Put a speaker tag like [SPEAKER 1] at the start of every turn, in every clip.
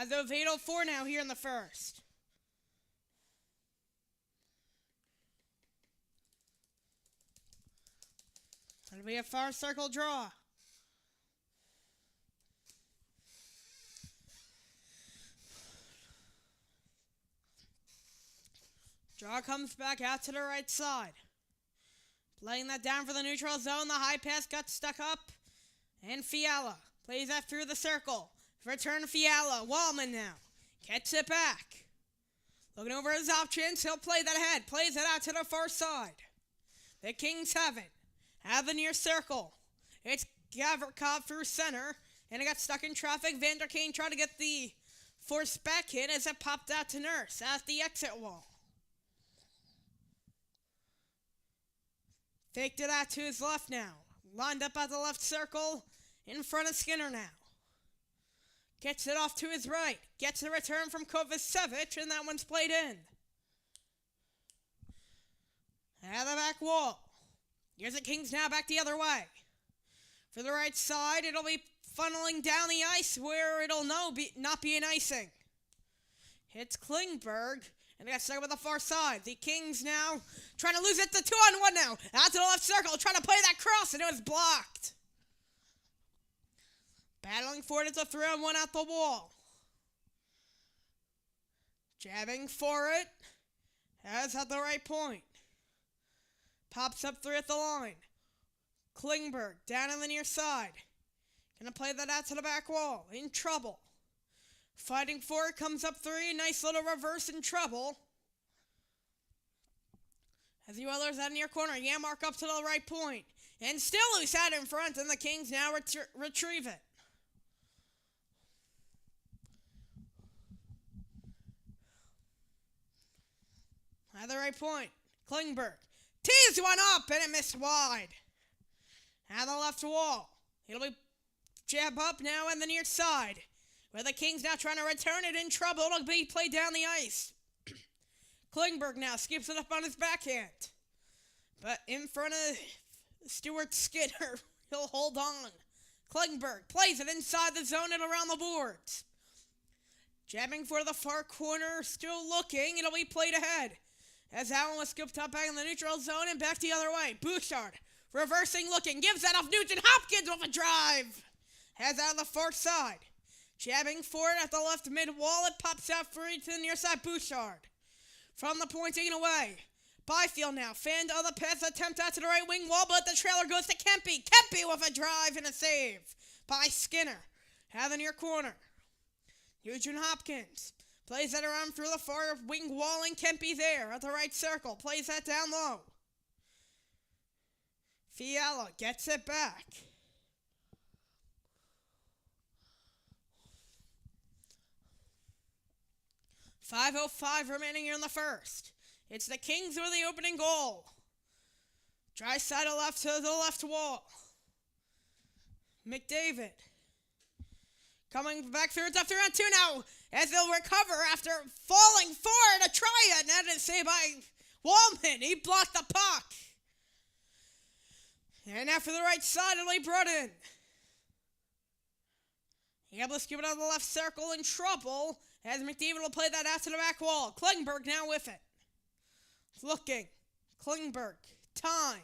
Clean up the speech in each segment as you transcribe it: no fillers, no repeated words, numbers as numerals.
[SPEAKER 1] As of 8:04 now here in the first. It'll be a far circle draw. Draw comes back out to the right side. Laying that down for the neutral zone. The high pass got stuck up. And Fiala plays that through the circle. Return to Fiala. Wallman now. Gets it back. Looking over his options. He'll play that ahead. Plays it out to the far side. The Kings have it. Have the near circle. It's Gavrikov through center. And it got stuck in traffic. Vander Kane tried to get the force back hit as it popped out to Nurse at the exit wall. Faked it out to his left now. Lined up at the left circle. In front of Skinner now. Gets it off to his right. Gets the return from Kovacevic, and that one's played in. At the back wall. Here's the Kings now back the other way. For the right side, it'll be funneling down the ice where it'll not be an icing. Hits Klingberg, and they got stuck with the far side. The Kings now trying to lose it to 2-on-1 now. Out to the left circle, trying to play that cross, and it was blocked. Battling for it, it's a 3-on-1 out the wall. Jabbing for it. Has at the right point. Pops up three at the line. Klingberg down on the near side. Gonna play that out to the back wall. In trouble. Fighting for it, comes up three. Nice little reverse in trouble. As the Oilers at near corner. Yamark up to the right point. And still loose out in front, and the Kings now retrieve it. At the right point, Klingberg tees one up, and it missed wide. At the left wall, it'll be jab up now on the near side, where the Kings now trying to return it in trouble. It'll be played down the ice. Klingberg now skips it up on his backhand, but in front of Stuart Skinner, he'll hold on. Klingberg plays it inside the zone and around the boards. Jabbing for the far corner, still looking. It'll be played ahead. As Allen was scooped up back in the neutral zone and back the other way. Bouchard, reversing, looking, gives that off Nugent Hopkins with a drive. Has out on the far side. Jabbing for it at the left mid wall. It pops out free to the near side. Bouchard. From the point, taken away. Byfield now. Fanned on the pass attempt out to the right wing wall, but the trailer goes to Kempe. Kempe with a drive and a save by Skinner. Have the near corner. Nugent Hopkins. Plays that around through the far wing wall, and Kempe there at the right circle. Plays that down low. Fiala gets it back. .5:05 remaining here in the first. It's the Kings with the opening goal. Draisaitl left to the left wall. McDavid. Coming back through, it's up 3-on-2 now, as they'll recover after falling forward to try it. That is saved by Wallman. He blocked the puck. And now for the right side, it'll be brought in. Able to skip it out of the left circle in trouble, as McDavid will play that out to the back wall. Klingberg now with it. Looking. Klingberg. Time.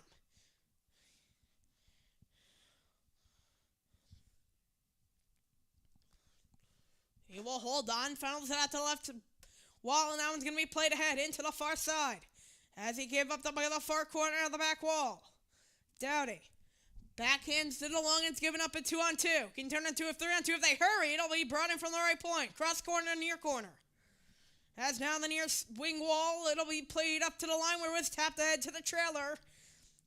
[SPEAKER 1] He will hold on, funnels it out to the left wall, and that one's going to be played ahead into the far side as he gave up the far corner of the back wall. Doughty backhands it along, and it's given up a 2-on-2. Can turn into a 3-on-2 if they hurry. It'll be brought in from the right point. Cross corner, near corner. As now the near wing wall, it'll be played up to the line where it was tapped ahead to the trailer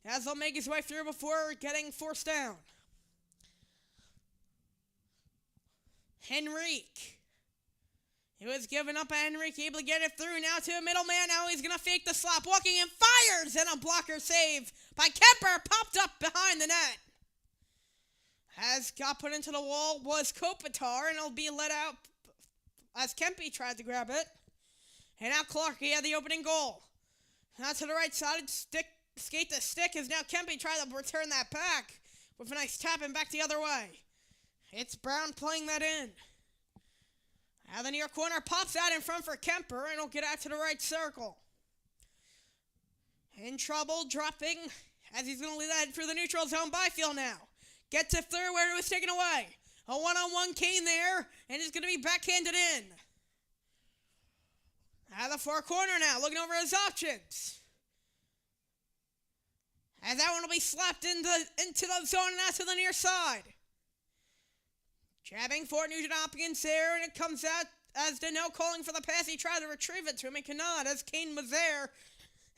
[SPEAKER 1] as he'll make his way through before getting forced down. Henrique. It was given up by Henrique, able to get it through now to a middleman. Now he's going to fake the slap, walking and fires, and a blocker save by Kemper, popped up behind the net. Has got put into the wall was Kopitar, and it'll be let out as Kempe tried to grab it. And now Clark, he had the opening goal. Now to the right side, skate the stick, as now Kempe tried to return that back with a nice tap and back the other way. It's Brown playing that in. Now the near corner pops out in front for Kemper, and he'll get out to the right circle. In trouble, dropping, as he's going to lead that through the neutral zone. Byfield now gets it through where it was taken away. A one-on-one Kane there, and he's going to be backhanded in. Out of the far corner now, looking over his options. As that one will be slapped into the zone and out to the near side. Jabbing for Nugent Hopkins there, and it comes out as Dano calling for the pass. He tried to retrieve it to him and cannot, as Kane was there.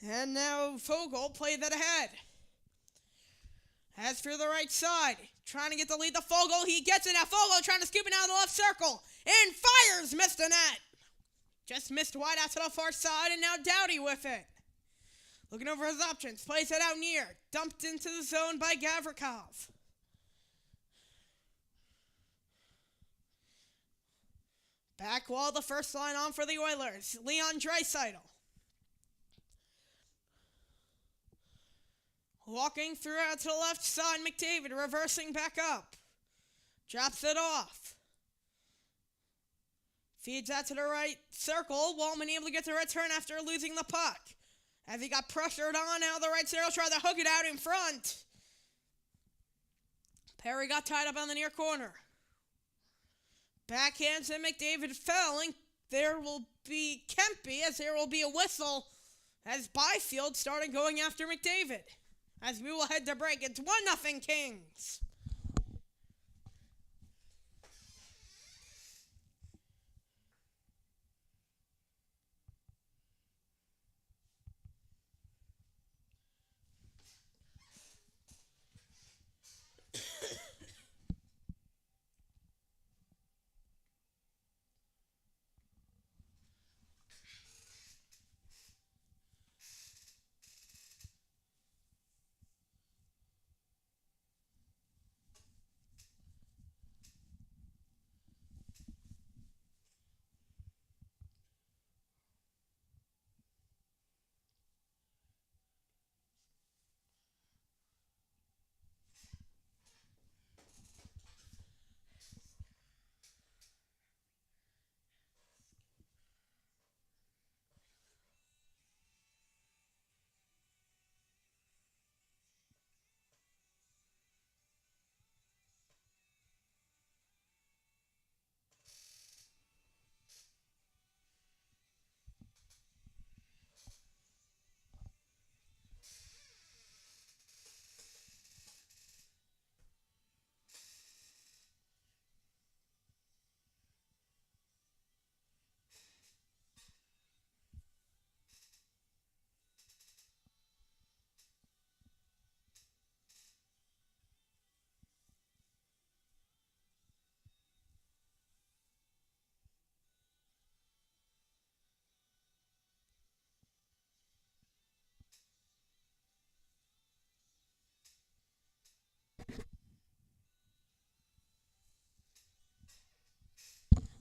[SPEAKER 1] And now Fogle played that ahead. As for the right side, trying to get the lead to Fogle. He gets it now. Fogle trying to scoop it out of the left circle. And fires, missed the net. Just missed wide out to the far side, and now Doughty with it. Looking over his options. Plays it out near. Dumped into the zone by Gavrikov. Back wall, the first line on for the Oilers. Leon Draisaitl. Walking through out to the left side, McDavid reversing back up. Drops it off. Feeds out to the right circle. Wallman able to get the return after losing the puck. As he got pressured on, now the right circle tried to hook it out in front. Perry got tied up on the near corner. Backhands and McDavid fell, and there will be Kempe as there will be a whistle as Byfield started going after McDavid. As we will head to break, it's 1-0 Kings.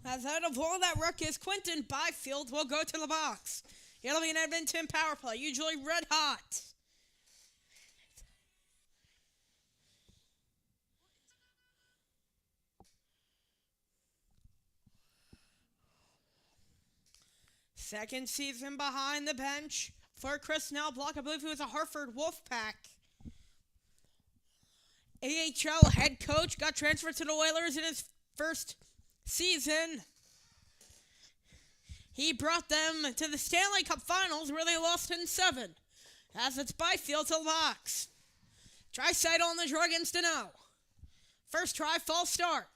[SPEAKER 1] As out of all that ruck is Quinton Byfield will go to the box. It'll be an Edmonton power play, usually red hot. Second season behind the bench for Chris Nelblock. I believe he was a Hartford Wolfpack. AHL head coach, got transferred to the Oilers in his first season. He brought them to the Stanley Cup Finals where they lost in 7. As it's Byfield to the box. Draisaitl on the draw against Dano. First try, false start.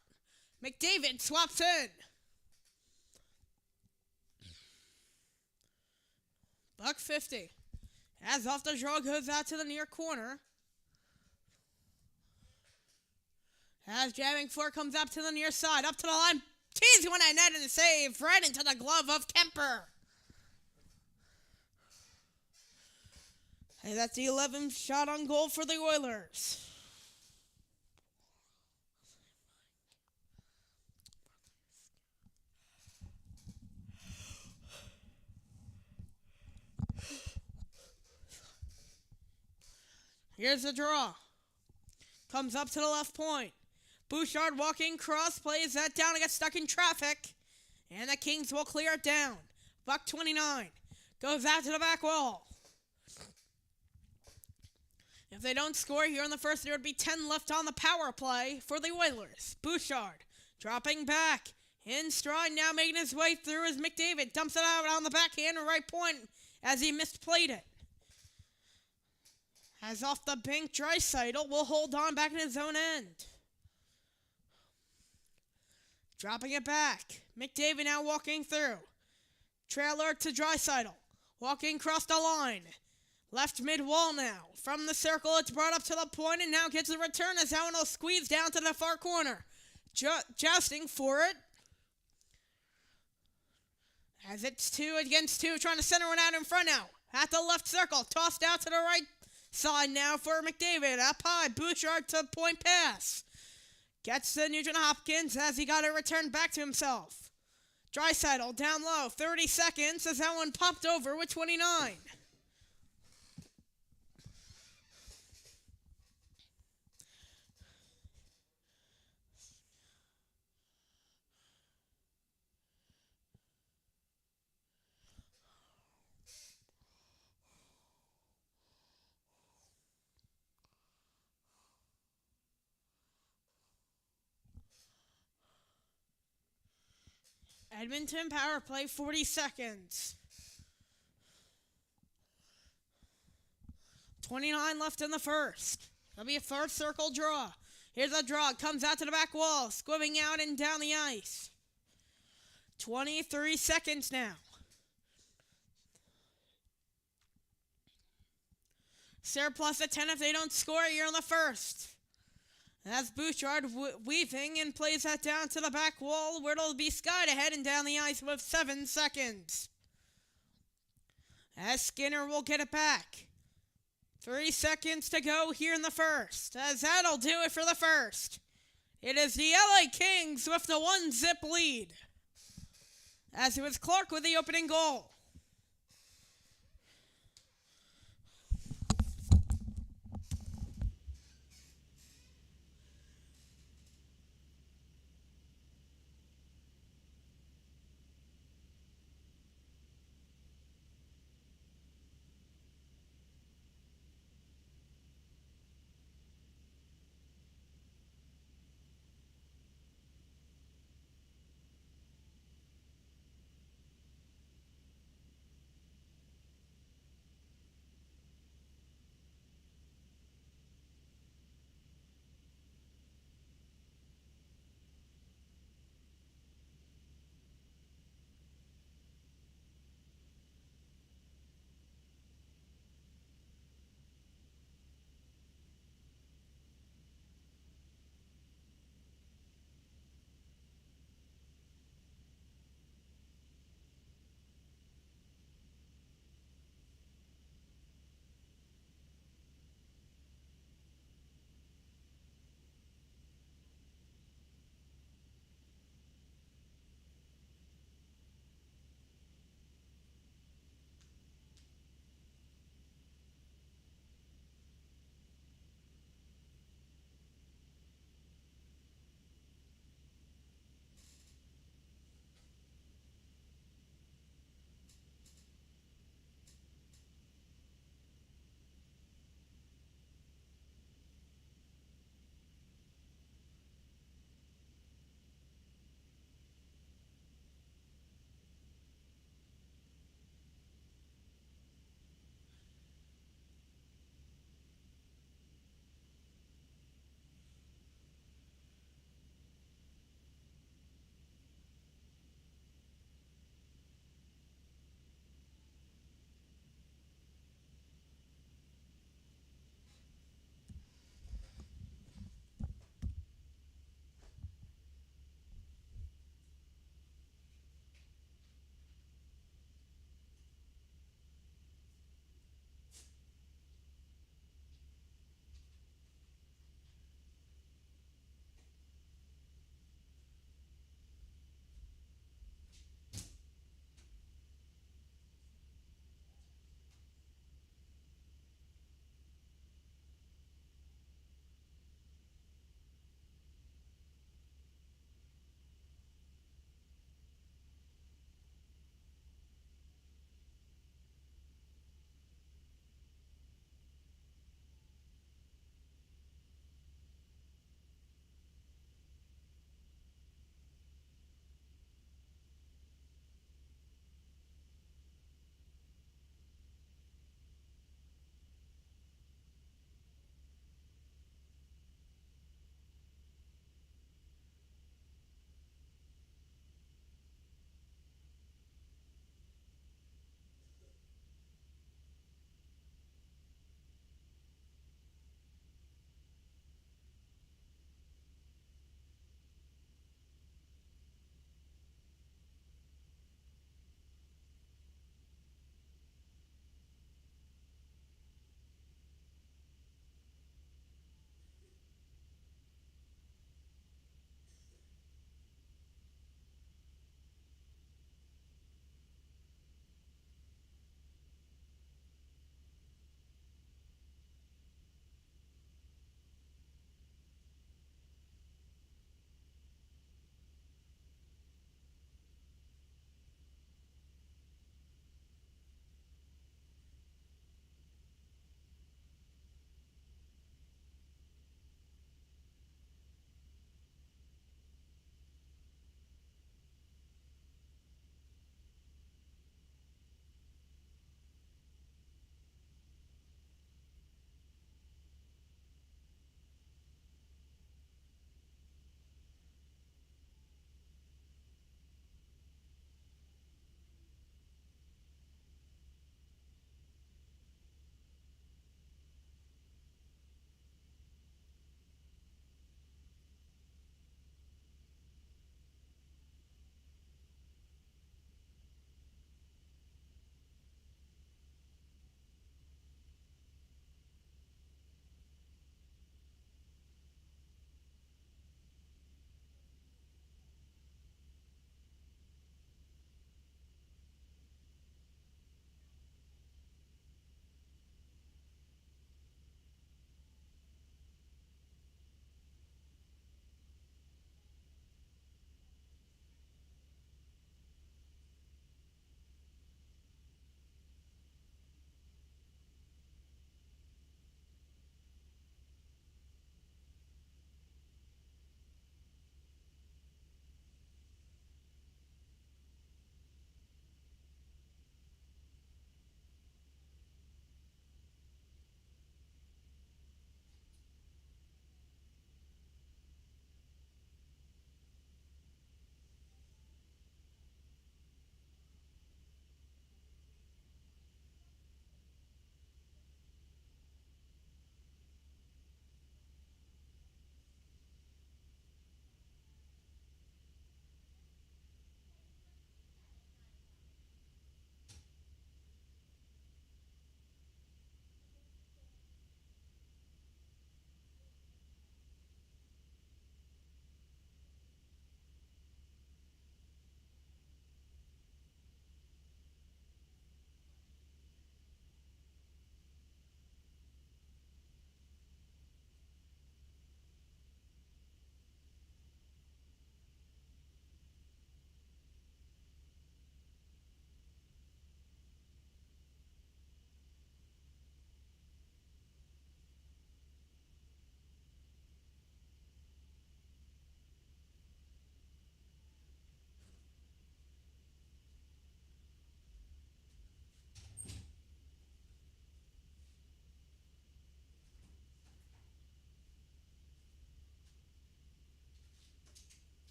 [SPEAKER 1] McDavid swaps in. $1.50. As off the draw goes out to the near corner. As jamming for comes up to the near side, up to the line. Tees one at net and save right into the glove of Kemper. And that's the 11th shot on goal for the Oilers. Here's the draw. Comes up to the left point. Bouchard walking cross, plays that down and gets stuck in traffic. And the Kings will clear it down. Buck 29 goes out to the back wall. If they don't score here in the first, there would be 10 left on the power play for the Oilers. Bouchard dropping back in stride now, making his way through as McDavid dumps it out on the backhand right point as he misplayed it. As off the bank, Draisaitl will hold on back in his own end. Dropping it back. McDavid now walking through. Trailer to Draisaitl. Walking across the line. Left mid-wall now. From the circle, it's brought up to the point and now gets the return as Allen will squeeze down to the far corner. Jousting for it. As it's 2 against 2, trying to center one out in front now. At the left circle, tossed out to the right side now for McDavid. Up high, Bouchard to point pass. Gets to Nugent Hopkins as he got it returned back to himself. Draisaitl down low, 30 seconds as that one popped over with 29. Edmonton power play, 40 seconds. 29 left in the first. That'll be a third circle draw. Here's a draw. Comes out to the back wall. Squibbing out and down the ice. 23 seconds now. Surplus at 10 if they don't score here in the first. That's Bouchard weaving and plays that down to the back wall where it'll be skied ahead and down the ice with 7 seconds. As Skinner will get it back. 3 seconds to go here in the first. As that'll do it for the first. It is the LA Kings with the 1-zip lead. As it was Clark with the opening goal.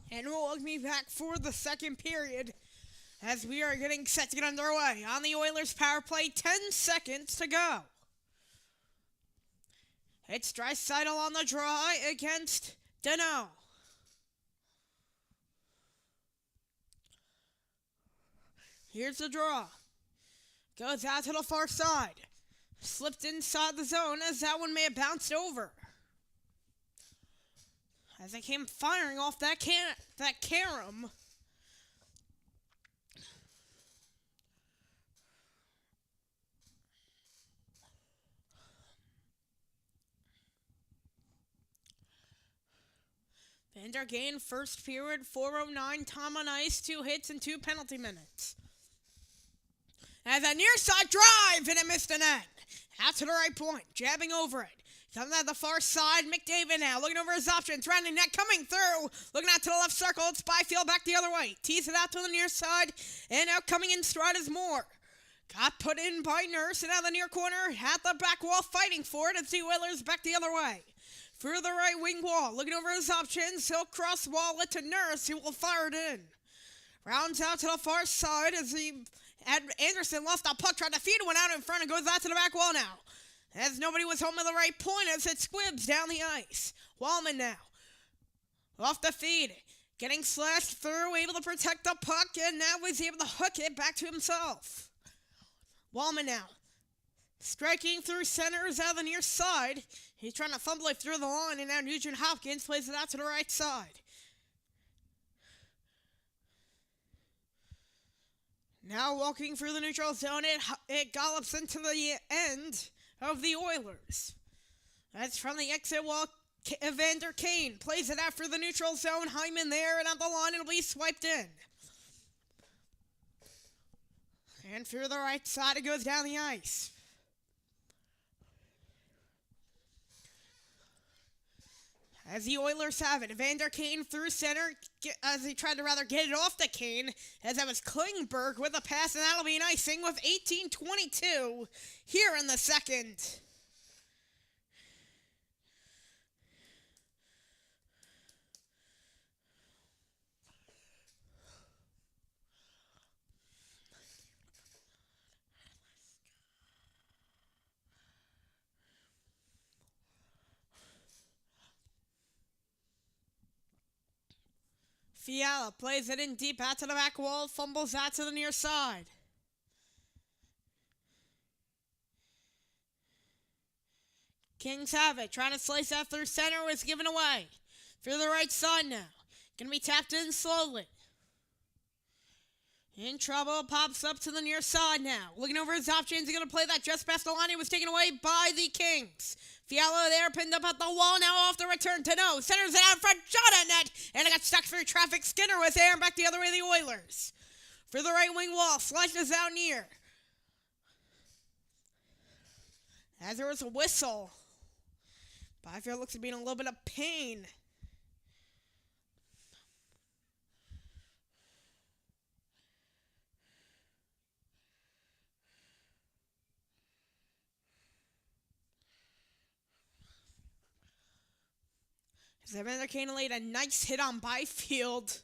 [SPEAKER 1] And we'll be back for the second period as we are getting set to get underway. On the Oilers power play, 10 seconds to go. It's Draisaitl on the draw against Danault. Here's the draw. Goes out to the far side. Slipped inside the zone as that one may have bounced over. As it came firing off that carom. Vander Kane, first period, 4:09, time on ice, 2 hits and 2 penalty minutes. As a near side drive, and it missed the net. Out to the right point, jabbing over it. Coming out the far side, McDavid now, looking over his options, rounding net, coming through. Looking out to the left circle, it's Byfield back the other way. Tees it out to the near side, and now coming in stride is Moore. Got put in by Nurse, and out the near corner, at the back wall, fighting for it. It's the Oilers back the other way. Through the right wing wall, looking over his options, he'll cross wall it to Nurse, who will fire it in. Rounds out to the far side as Anderson lost the puck, tried to feed one out in front, and goes out to the back wall now. As nobody was home at the right point as it squibs down the ice. Wallman now. Off the feed. Getting slashed through, able to protect the puck, and now was able to hook it back to himself. Wallman now. Striking through center is out of the near side. He's trying to fumble it through the line, and now Nugent Hopkins plays it out to the right side. Now walking through the neutral zone, it gallops into the end of the Oilers. That's from the exit wall. Vander Kane plays it after the neutral zone. Hyman there, and on the line, it'll be swiped in. And through the right side, it goes down the ice. As the Oilers have it, Vander Kane through center, as he tried to get it off to Kane, as that was Klingberg with a pass, and that'll be an icing with 18:22 here in the second. Fiala plays it in deep out to the back wall, fumbles out to the near side. Kings have it, trying to slice out through center, was given away. Through the right side now. Gonna be tapped in slowly. In trouble, pops up to the near side now. Looking over his options, he's gonna play that just past the line. He was taken away by the Kings. Fiala there, pinned up at the wall, now off the return to no. Centers it out front, shot at net, and it got stuck through traffic. Skinner was there, and back the other way, the Oilers. For the right wing wall, slashes out near. As there was a whistle. Byfield looks to be in a little bit of pain. Vander Kane laid a nice hit on Byfield.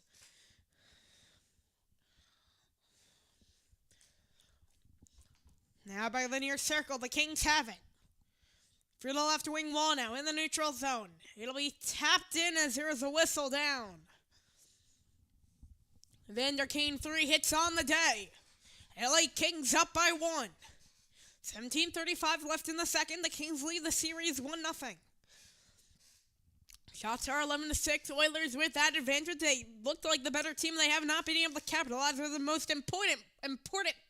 [SPEAKER 1] Now by the near circle, the Kings have it. Through the left wing wall now, in the neutral zone. It'll be tapped in as there is a whistle down. Vander Kane 3 hits on the day. LA Kings up by 1. 17:35 left in the second. The Kings lead the series 1-0. Shots are 11-6. Oilers with that advantage. They looked like the better team. They have not been able to capitalize on the most important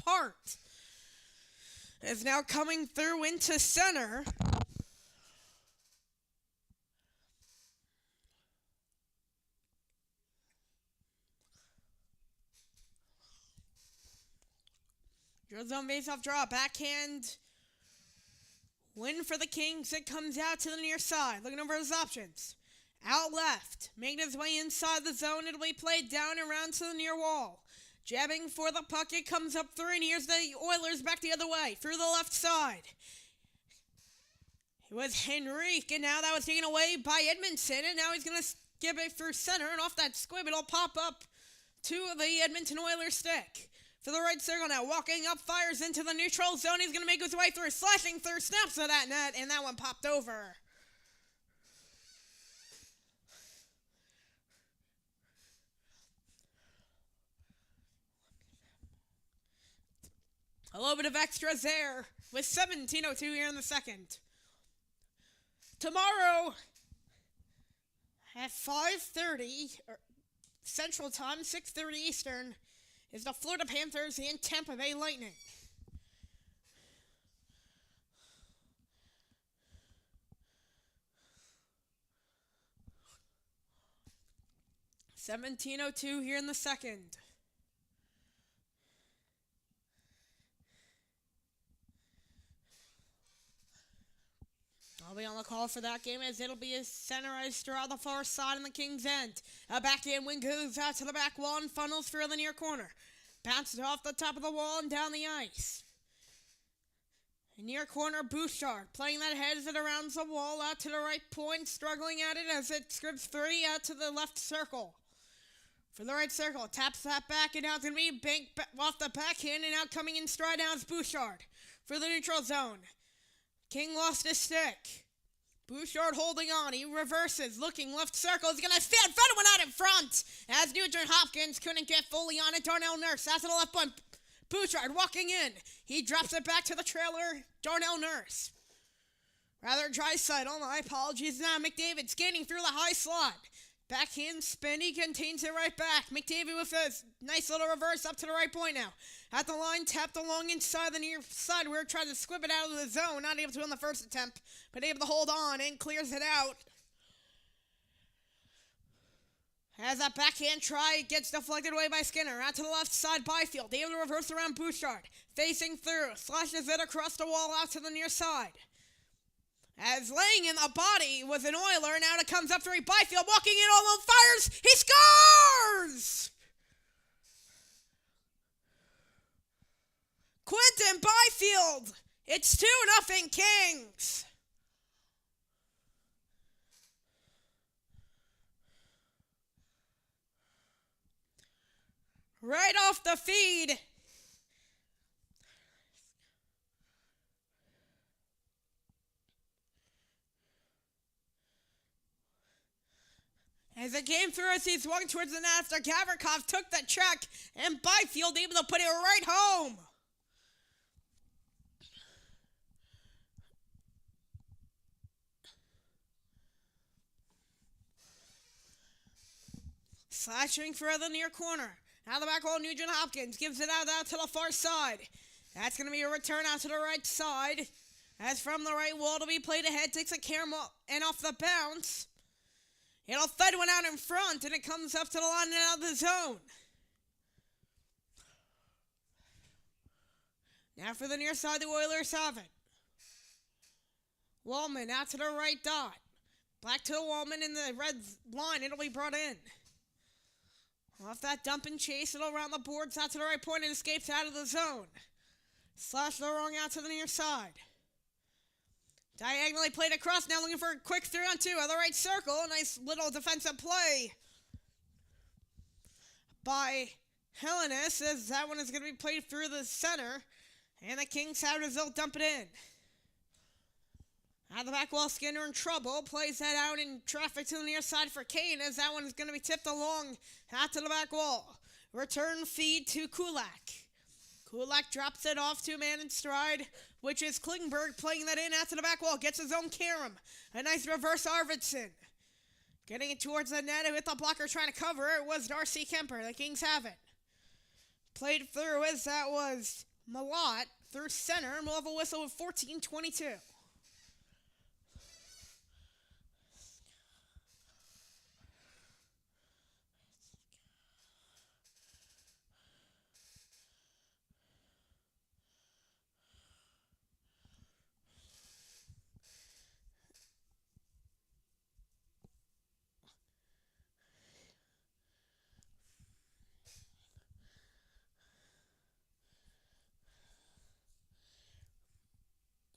[SPEAKER 1] part. Is now coming through into center. Drill zone face-off draw. Backhand win for the Kings. It comes out to the near side. Looking over his options. Out left, making his way inside the zone. It'll be played down and around to the near wall. Jabbing for the puck, it comes up through, and here's the Oilers back the other way, through the left side. It was Henrique, and now that was taken away by Edmonton, and now he's going to skip it through center, and off that squib, it'll pop up to the Edmonton Oilers stick. For the right circle now, walking up, fires into the neutral zone. He's going to make his way through, slashing through, snaps to that net, and that one popped over. A little bit of extras there with 17:02 here in the second. Tomorrow at 5:30 Central Time, 6:30 Eastern, is the Florida Panthers and Tampa Bay Lightning. $17:02 here in the second. I'll be on the call for that game as it'll be a center ice draw on the far side on the Kings' end. A backhand wing goes out to the back wall and funnels through the near corner. Bounces off the top of the wall and down the ice. Near corner, Bouchard playing that, heads it around the wall out to the right point, struggling at it as it scripts three out to the left circle. For the right circle, taps that back, and now it's going to be banked off the backhand, and now coming in stride now is Bouchard for the neutral zone. King lost his stick. Bouchard holding on. He reverses, looking left circle. He's going to fed one out in front as Nugent Hopkins couldn't get fully on it. Darnell Nurse out to the left point. Bouchard walking in. He drops it back to the trailer. Darnell Nurse. Rather Draisaitl. My apologies now. McDavid skating through the high slot. Backhand spin. He contains it right back. McDavid with a nice little reverse up to the right point now. At the line, tapped along inside the near side where it tried to squib it out of the zone. Not able to on the first attempt, but able to hold on and clears it out. As that backhand try gets deflected away by Skinner. Out to the left side, Byfield. Able to reverse around Bouchard. Facing through. Slashes it across the wall out to the near side. As laying in the body was an Oiler. Now it comes up through Byfield. Walking in all alone. Fires. He scores! Quinton Byfield. It's 2-0 Kings. Right off the feed. As it came through as he swung towards the net after Gavrikov took the check, and Byfield able to put it right home. Slashing for the near corner. Out of the back wall, Nugent Hopkins gives it out to the far side. That's going to be a return out to the right side. As from the right wall to be played ahead, takes a camera and off the bounce. It'll fed one out in front, and it comes up to the line and out of the zone. Now for the near side, the Oilers have it. Wallman out to the right dot. Back to the Wallman in the red line. It'll be brought in. Off that dump and chase, it'll round the boards out to the right point and escapes out of the zone. Slash the wrong out to the near side. Diagonally played across, now looking for a quick 3-on-2 on the right circle. Nice little defensive play by Hellenis as that one is going to be played through the center. And the Kings have it as they'll dump it in. Out of the back wall, Skinner in trouble. Plays that out in traffic to the near side for Kane as that one is going to be tipped along out to the back wall. Return feed to Kulak. Kulak drops it off to a man in stride, which is Klingberg playing that in out to the back wall. Gets his own Karam. A nice reverse Arvidsson. Getting it towards the net with the blocker trying to cover it was Darcy Kemper. The Kings have it. Played through as that was Malott through center. And we'll have a whistle with 14:22.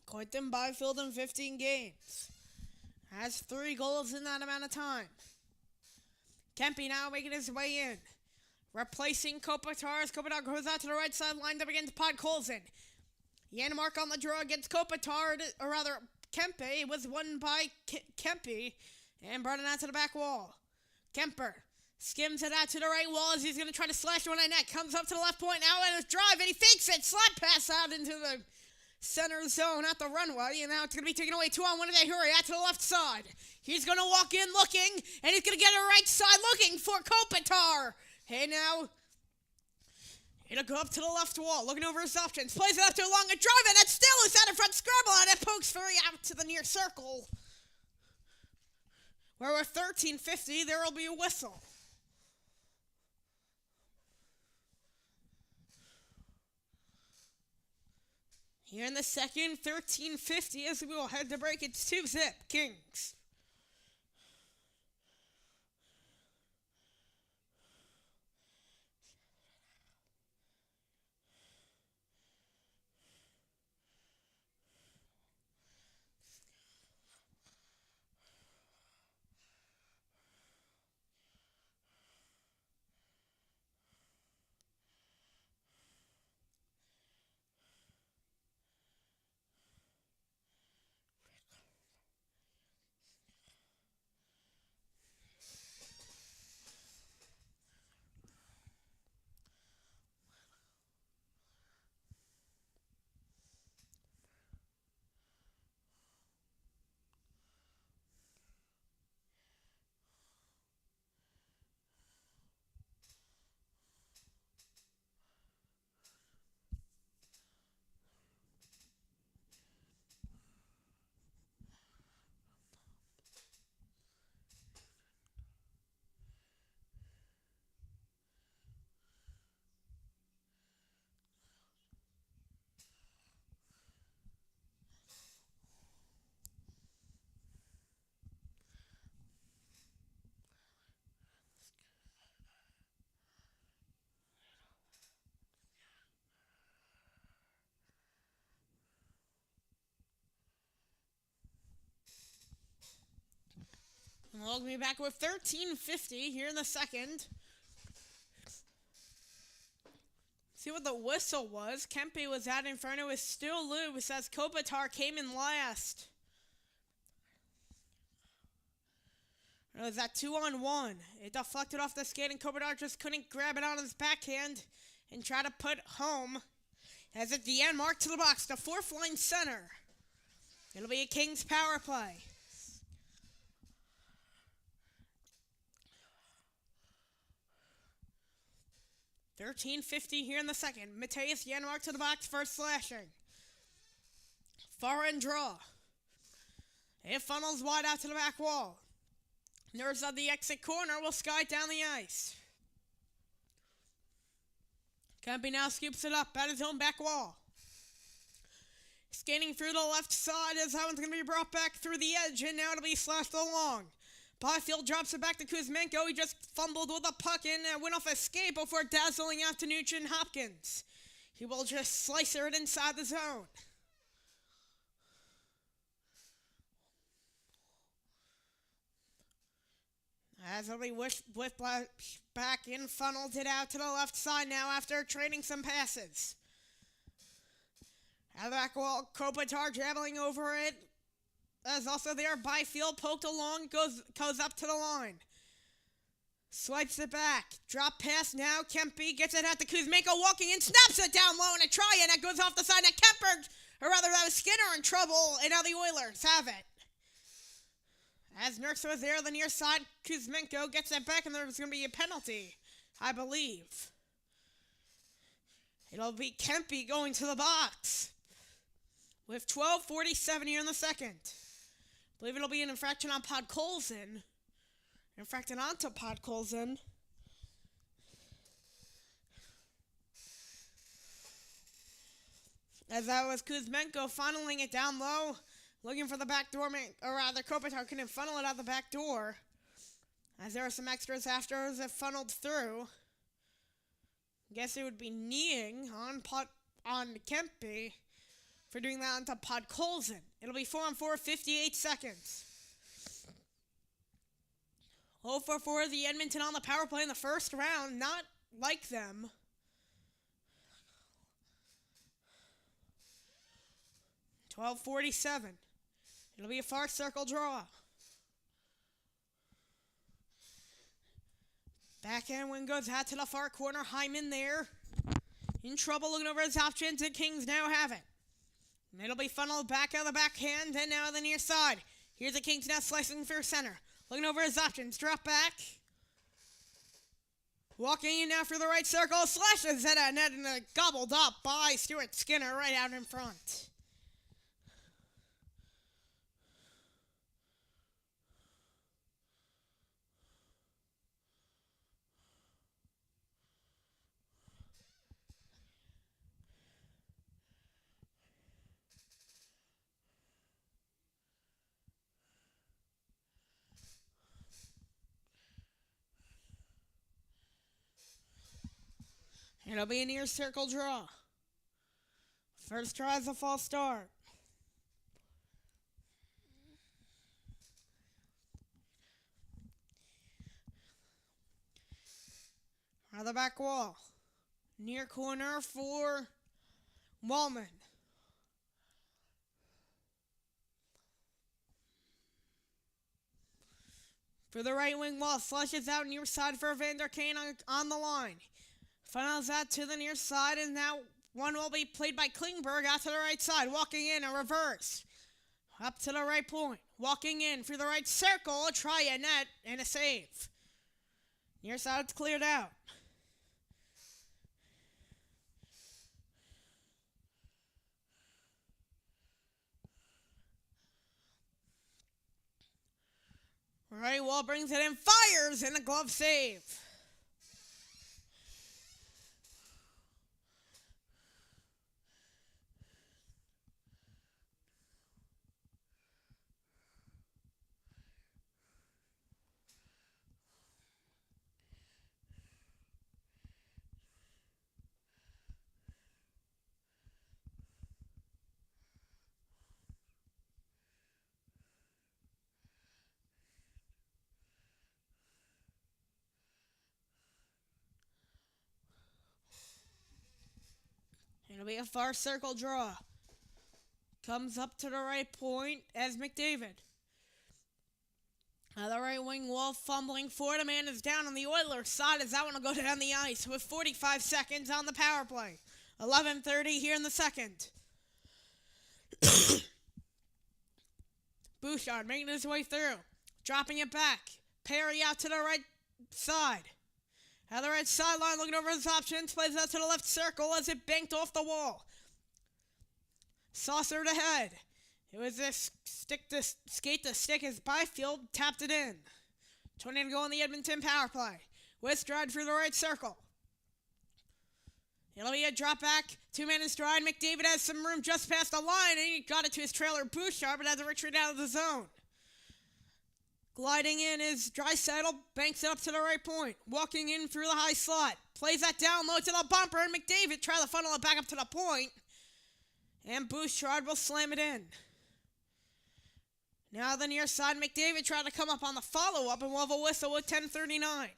[SPEAKER 1] Quinton Byfield in 15 games. Has 3 goals in that amount of time. Kempe now making his way in. Replacing Kopitar as Kopitar goes out to the right side, lined up against Podkolzin. Yanmark on the draw against Kopitar, or rather, Kempe. It was won by Kempe and brought it out to the back wall. Kemper skims it out to the right wall as he's going to try to slash one at net. Comes up to the left point now and his drive, and he fakes it. Slap pass out into the center zone at the runway, and now it's going to be taken away 2-on-1 as they hurry out to the left side. He's going to walk in looking, and he's going to get it right side looking for Kopitar. Hey, now, it'll go up to the left wall, looking over his options. Plays it up too long, a drive, and it still is out in front. Scrabble, and it pokes free out to the near circle. Where we're 13:50, there will be a whistle. Here in the second, 13:50, as we will head to break, it's 2-0 Kings. We'll be back with 13:50 here in the second. See what the whistle was. Kempe was out in front. It was still loose as Kopitar came in last. It was at 2-on-1. It deflected off the skate and Kopitar just couldn't grab it on his backhand and try to put home. As it's Yanmark to the box, the fourth line center. It'll be a Kings power play. $13.50 here in the second. Mateus Yanmark to the box, first slashing. Far end draw. It funnels wide out to the back wall. Nerves of the exit corner will sky down the ice. Kempe now scoops it up at his own back wall. Skating through the left side as that one's going to be brought back through the edge, and now it'll be slashed along. Byfield drops it back to Kuzmenko. He just fumbled with the puck and went off a skate before dazzling out to Nugent Hopkins. He will just slice it inside the zone. As it'll be whipped back and funneled it out to the left side now after trading some passes. Out of the back wall, Kopitar jabbling over it. As also there, Byfield poked along, goes up to the line. Swipes it back. Drop pass now. Kempe gets it out to Kuzmenko, walking in, snaps it down low, and a try, and it goes off the side. And Kemper, or rather that was Skinner in trouble, and now the Oilers have it. As Nurse was there on the near side, Kuzmenko gets it back, and there's going to be a penalty, I believe. It'll be Kempe going to the box with 12:47 here in the second. I believe it'll be an infraction on Podkolzin. Infracted onto Podkolzin. As that was Kuzmenko funneling it down low, looking for the back door, or rather Kopitar couldn't funnel it out the back door. As there were some extras after as it funneled through. Guess it would be kneeing on Kempe for doing that onto Podkolzin. It'll be 4-on-4, 58 seconds. 0 for 4 the Edmonton on the power play in the first round. Not like them. .12:47. It'll be a far circle draw. Backhand wing goes out to the far corner. Hyman there. In trouble looking over his options. The Kings now have it. And it'll be funneled back out of the backhand and now the near side. Here's the Kings now slicing for center. Looking over his options. Drop back. Walking in now for the right circle. Slashes it at net and gobbled up by Stuart Skinner right out in front. It'll be a near circle draw. First try is a false start. On the back wall. Near corner for Wallman. For the right wing wall. Flushes out near side for Vander Kane on the line. Funnels out to the near side, and now one will be played by Klingberg out to the right side. Walking in, a reverse. Up to the right point. Walking in for the right circle. A try at net and a save. Near side's cleared out. Right wall brings it in, fires, and a glove save. It'll be a far circle draw. Comes up to the right point as McDavid. Now the right wing wall fumbling forward. A man is down on the Oilers side as that one will go down the ice with 45 seconds on the power play. 11:30 here in the second. Bouchard making his way through. Dropping it back. Perry out to the right side. At the right sideline, looking over his options, plays out to the left circle as it banked off the wall. Saucered ahead. It was a skate to stick as Byfield tapped it in. 20 to go on the Edmonton power play. With stride through the right circle. It'll be a drop back, 2-man in stride. McDavid has some room just past the line, and he got it to his trailer Bouchard, but has a retreat out of the zone. Gliding in is Draisaitl, banks it up to the right point. Walking in through the high slot. Plays that down low to the bumper, and McDavid tries to funnel it back up to the point. And Bouchard will slam it in. Now the near side, McDavid tried to come up on the follow-up, and we'll have a whistle with 10:39.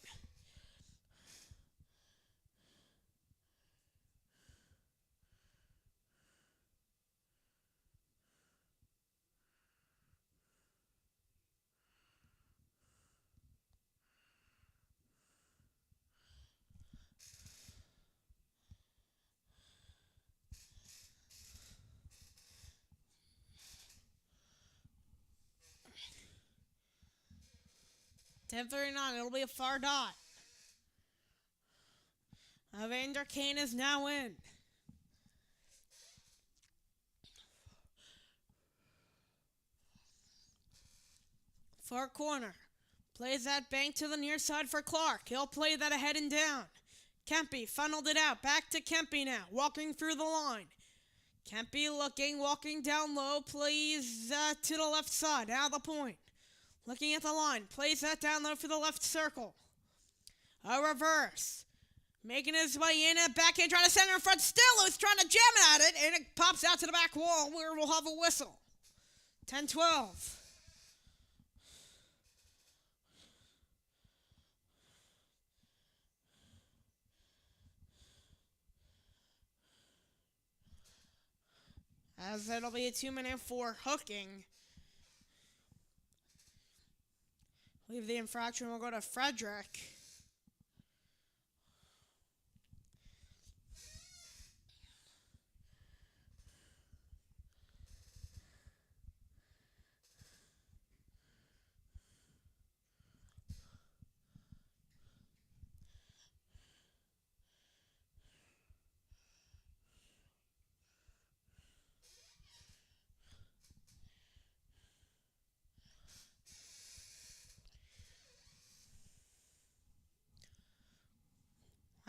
[SPEAKER 1] It'll be a far dot. Vander Kane is now in. Far corner. Plays that bank to the near side for Clark. He'll play that ahead and down. Kempe funneled it out. Back to Kempe now. Walking through the line. Kempe looking, walking down low. Plays to the left side. Out of the point. Looking at the line. Plays that down low for the left circle. A reverse. Making his way in. A backhand trying to center in front. Still is trying to jam it at it. And it pops out to the back wall where we'll have a whistle. 10-12. as it'll be a 2-minute for hooking. Leave the infraction, we'll go to Frederick.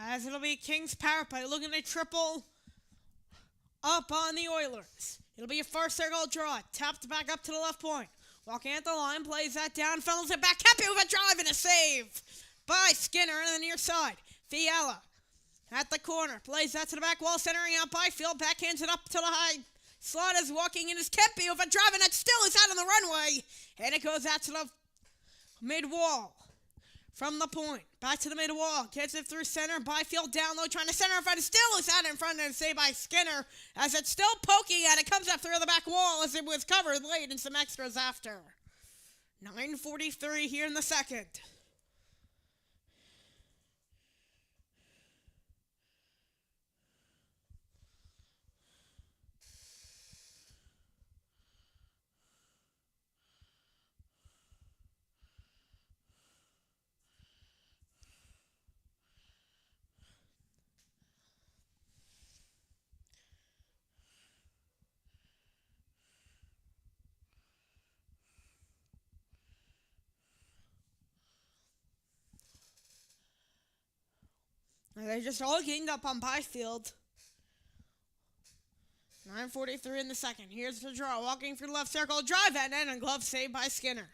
[SPEAKER 1] As it'll be Kings power play, looking to triple up on the Oilers. It'll be a far circle draw, tapped back up to the left point. Walking at the line, plays that down, funnels it back. Kempe with a drive and a save by Skinner on the near side. Fiala at the corner, plays that to the back wall, centering out Byfield, backhands it up to the high slot as walking in is Kempe with a drive, and that still is out on the runway. And it goes out to the mid-wall. From the point, back to the mid-wall, gets it through center, Byfield down low, trying to center in front, it still is out in front and saved by Skinner, as it's still poking at it, comes up through the back wall as it was covered late and some extras after. 9:43 here in the second. They just all ganged up on Byfield. 9:43 in the second. Here's the draw. Walking through the left circle. Drive at net and glove saved by Skinner.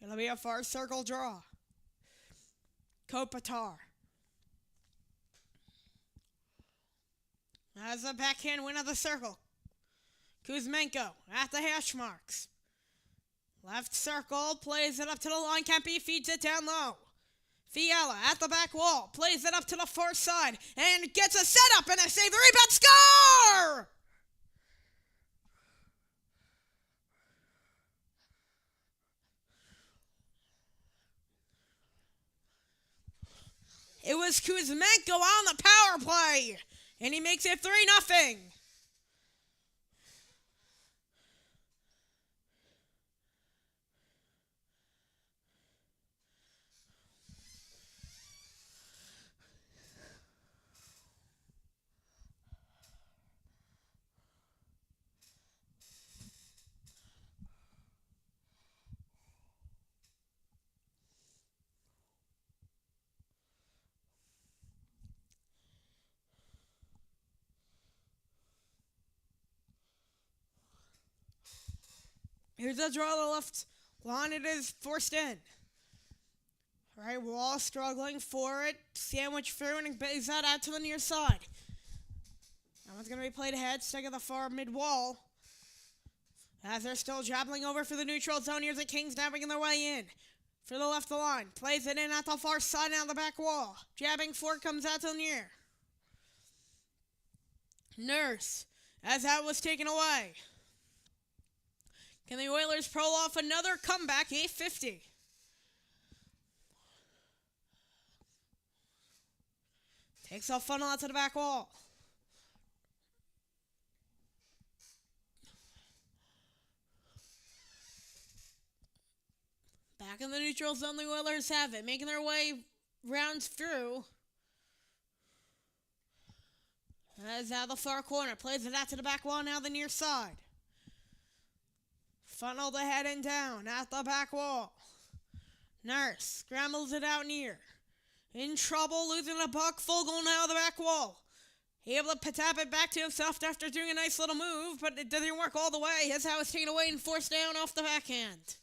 [SPEAKER 1] It'll be a far circle draw. Kopitar. As a backhand win of the circle. Kuzmenko at the hash marks. Left circle, plays it up to the line. Kempe feeds it down low. Fiala at the back wall, plays it up to the far side, and gets a setup and a save. The rebound, score! It was Kuzmenko on the power play, and he makes it 3-0. Here's a draw to the left line. It is forced in. All right, Wall struggling for it. Sandwich through and bags that out to the near side. That one's going to be played ahead. Stick at the far mid-wall. As they're still jabbling over for the neutral zone. Here's the Kings now making their way in. For the left of the line. Plays it in at the far side and on the back wall. Jabbing for it, comes out to the near. Nurse. As that was taken away. Can the Oilers pull off another comeback? 8:50. Takes a funnel out to the back wall. Back in the neutral zone, the Oilers have it. Making their way rounds through. As out the far corner. Plays it out to the back wall, now the near side. Funneled ahead and down at the back wall. Nurse scrambles it out near. In trouble, losing the puck. Full goal now, the back wall. Able to tap it back to himself after doing a nice little move, but it didn't work all the way. His hat was taken away and forced down off the backhand.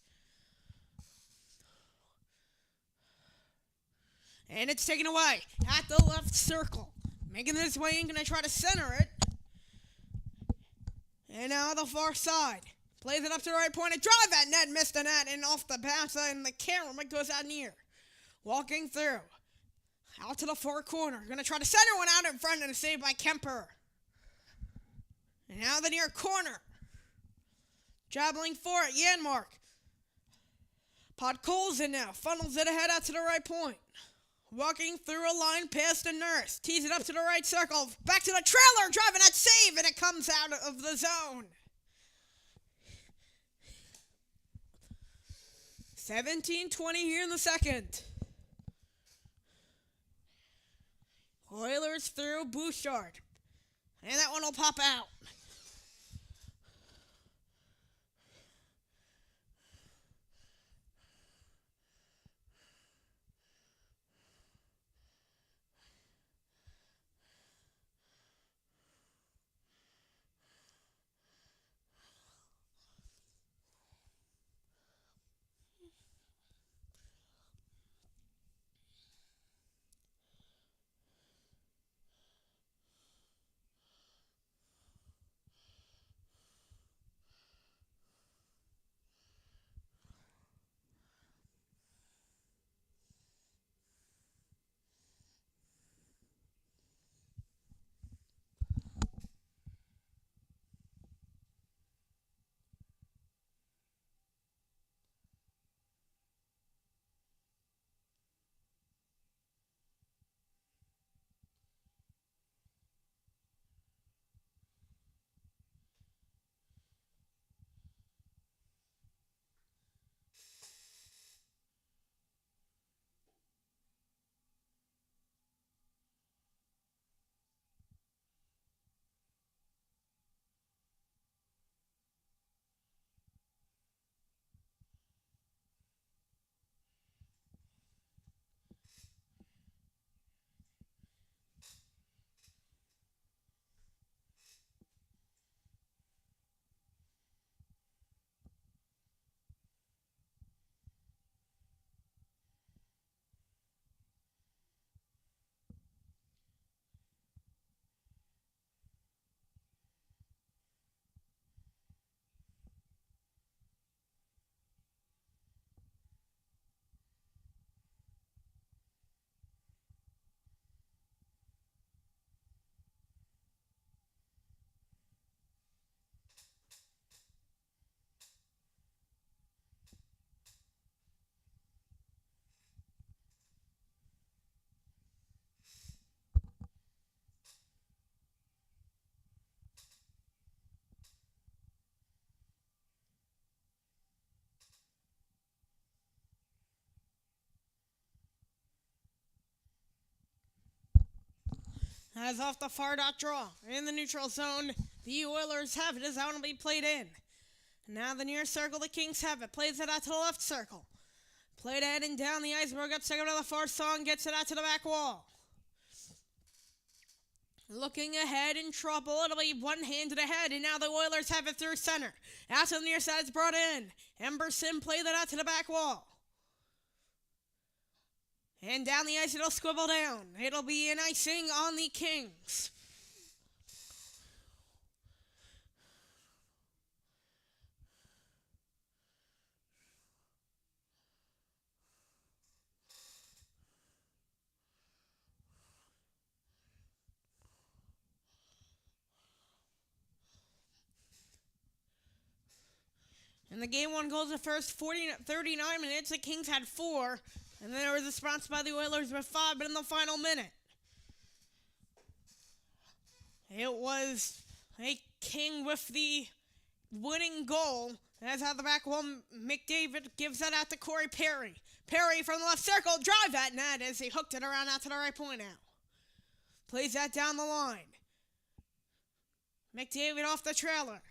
[SPEAKER 1] And it's taken away at the left circle. Making this way in, gonna try to center it. And now the far side. Plays it up to the right point. A drive at net, missed the net, and off the pass, and the camera goes out near. Walking through. Out to the far corner. Gonna try to center one out in front and saved by Kemper. And now the near corner. Jabbling for it, Janmark. Podkolzin now. Funnels it ahead out to the right point. Walking through a line past the Nurse. Tees it up to the right circle. Back to the trailer. Driving that save. And it comes out of the zone. 17-20 here in the second. Oilers through Bouchard. And that one will pop out. As off the far dot draw. In the neutral zone, the Oilers have it as out to be played in. Now the near circle, the Kings have it. Plays it out to the left circle. Played ahead and down the ice. Broke up second to the far song. Gets it out to the back wall. Looking ahead in trouble. It'll be one-handed ahead. And now the Oilers have it through center. Out to the near side. It's brought in. Emberson played it out to the back wall. And down the ice, it'll squibble down. It'll be an icing on the Kings. And the game one goes the first 39 minutes. The Kings had 4. And then there was a response by the Oilers with 5, but in the final minute, it was a King with the winning goal. That's how the back one, McDavid gives that out to Corey Perry. Perry from the left circle, drive at net as he hooked it around out to the right point now. Plays that down the line. McDavid off the trailer.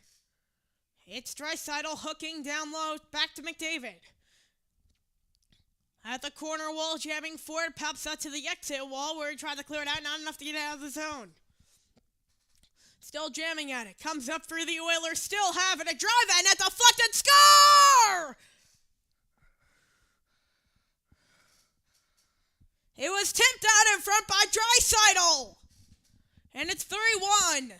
[SPEAKER 1] It's Draisaitl hooking down low, back to McDavid. At the corner wall, jamming forward, pops out to the exit wall where he tried to clear it out, not enough to get out of the zone. Still jamming at it, comes up for the Oilers, still have it, a drive at net, deflected, score! It was tipped out in front by Draisaitl, and it's 3-1.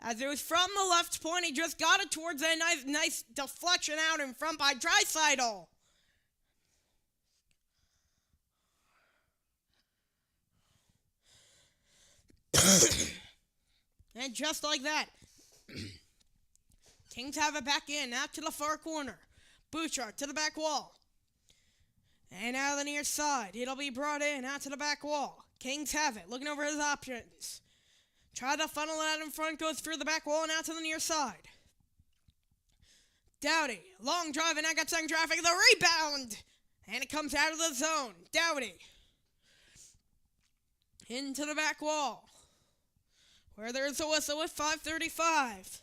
[SPEAKER 1] As it was from the left point, he just got it towards a nice deflection out in front by Draisaitl. And just like that, Kings have it back in, out to the far corner. Bouchard to the back wall. And out of the near side, it'll be brought in, out to the back wall. Kings have it, looking over his options. Try to funnel it out in front, goes through the back wall and out to the near side. Doughty, long drive and I got some traffic, the rebound! And it comes out of the zone. Doughty. Into the back wall, where there's a whistle with 5:35.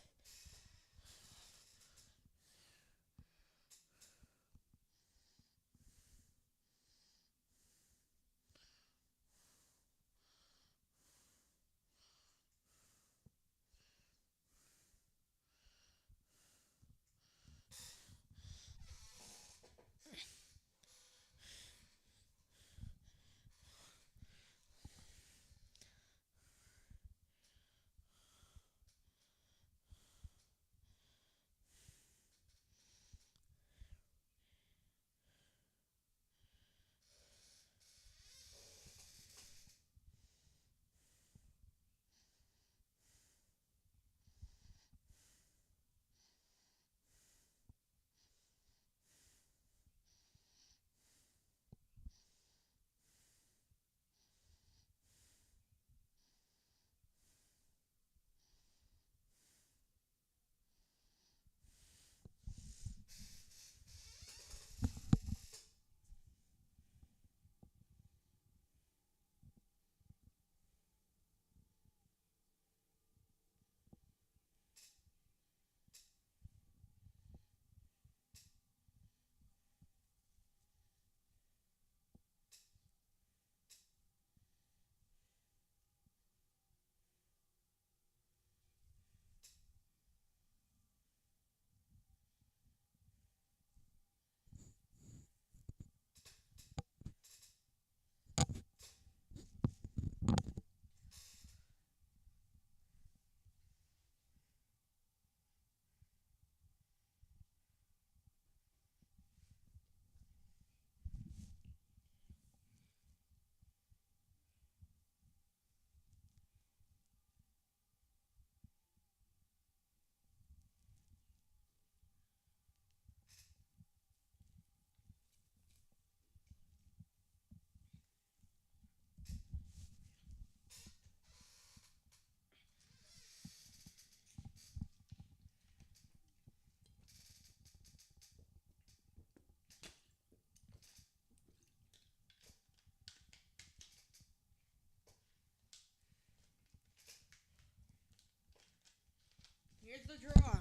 [SPEAKER 1] Here's the draw.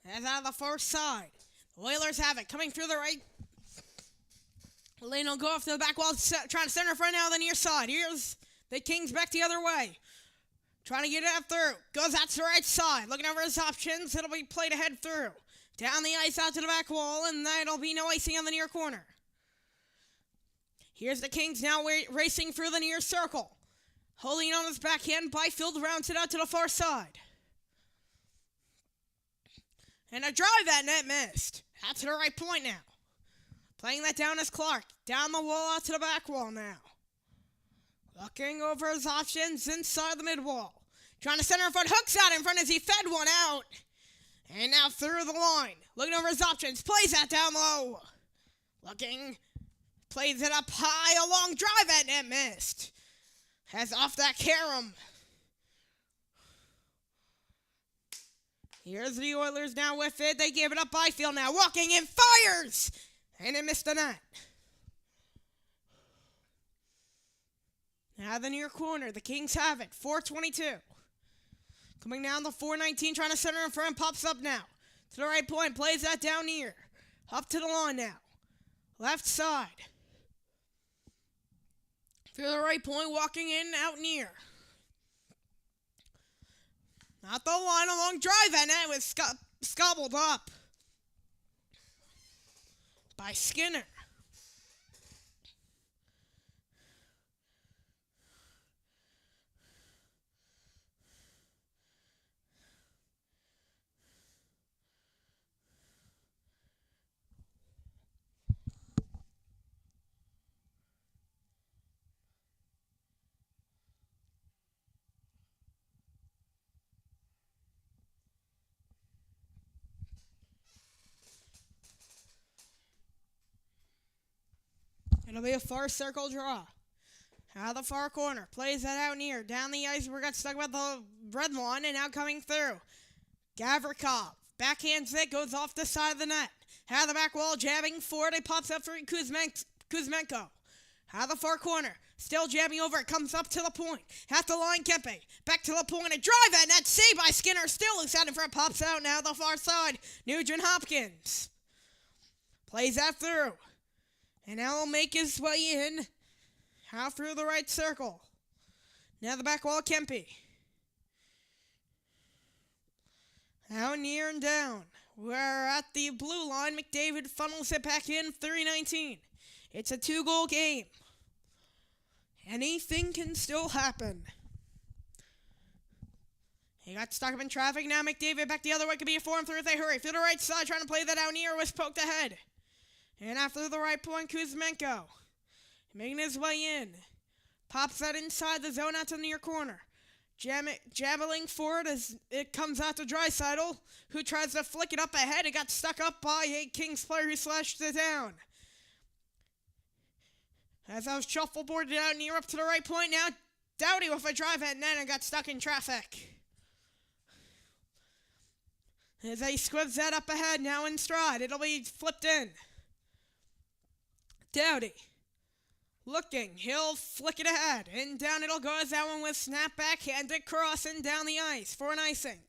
[SPEAKER 1] That's out of the far side. The Oilers have it. Coming through the right lane will go off to the back wall, trying to center front now on the near side. Here's the Kings back the other way. Trying to get it out through. Goes out to the right side. Looking over his options. It'll be played ahead through. Down the ice out to the back wall, and that'll be no icing on the near corner. Here's the Kings now racing through the near circle. Holding on his backhand, Byfield rounds it out to the far side. And a drive at net missed. Out to the right point now. Playing that down as Clark. Down the wall out to the back wall now. Looking over his options inside the mid wall. Trying to center front. Hooks out in front as he fed one out. And now through the line. Looking over his options. Plays that down low. Looking. Plays it up high. A long drive at net missed. Has off that carom. Here's the Oilers now with it. They give it up. Byfield now walking in, fires! And it missed the net. Now the near corner. The Kings have it. 4:22. Coming down the 4:19, trying to center in front. Pops up now. To the right point. Plays that down near. Up to the line now. Left side. Through the right point. Walking in out near. Not the line. A long drive, and it was scobbled up by Skinner. It'll be a far circle draw. Out of the far corner. Plays that out near. Down the ice. We got stuck with the red line and now coming through. Gavrikov. Backhands it. Goes off the side of the net. Out of the back wall. Jabbing forward. It pops up for Kuzmenko. Out of the far corner. Still jabbing over. It comes up to the point. At the line. Kempe. Back to the point. A drive at net. Saved by Skinner. Still loose out in front. Pops out now the far side. Nugent Hopkins. Plays that through. And now he'll make his way in. Half through the right circle. Now the back wall, Kempe. Out near and down. We're at the blue line. McDavid funnels it back in. 3:19. It's a 2-goal game. Anything can still happen. He got stuck up in traffic. Now McDavid back the other way. Could be a 4-3 if they hurry. Through the right side, trying to play that out near. Was poked ahead. And after the right point, Kuzmenko. Making his way in. Pops that inside the zone out to the near corner. Jabbling forward as it comes out to Draisaitl, who tries to flick it up ahead. It got stuck up by a Kings player who slashed it down. As I was shuffleboarded out near up to the right point now, Doughty with a drive at net and got stuck in traffic. As he squibs that up ahead, now in stride. It'll be flipped in. Doughty. Looking, he'll flick it ahead, and down it'll go as that one with snap backhand across and down the ice for an icing.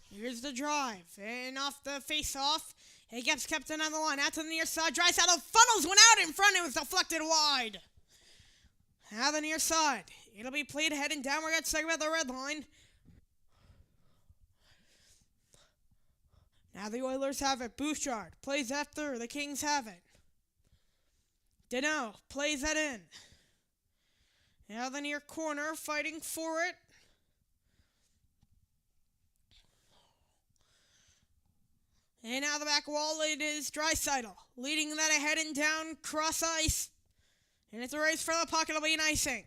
[SPEAKER 1] Here's the drive, and off the face-off, it gets kept in on the line. Out to the near side, Draisaitl funnels one out in front, it was deflected wide. Out the near side, it'll be played ahead and down. We're going to talk about the red line. Now the Oilers have it. Bouchard plays that through. The Kings have it. Deneau plays that in. Now the near corner, fighting for it. And out the back wall, it is Draisaitl, leading that ahead and down, cross ice. And it's a race for the puck. It'll be an icing.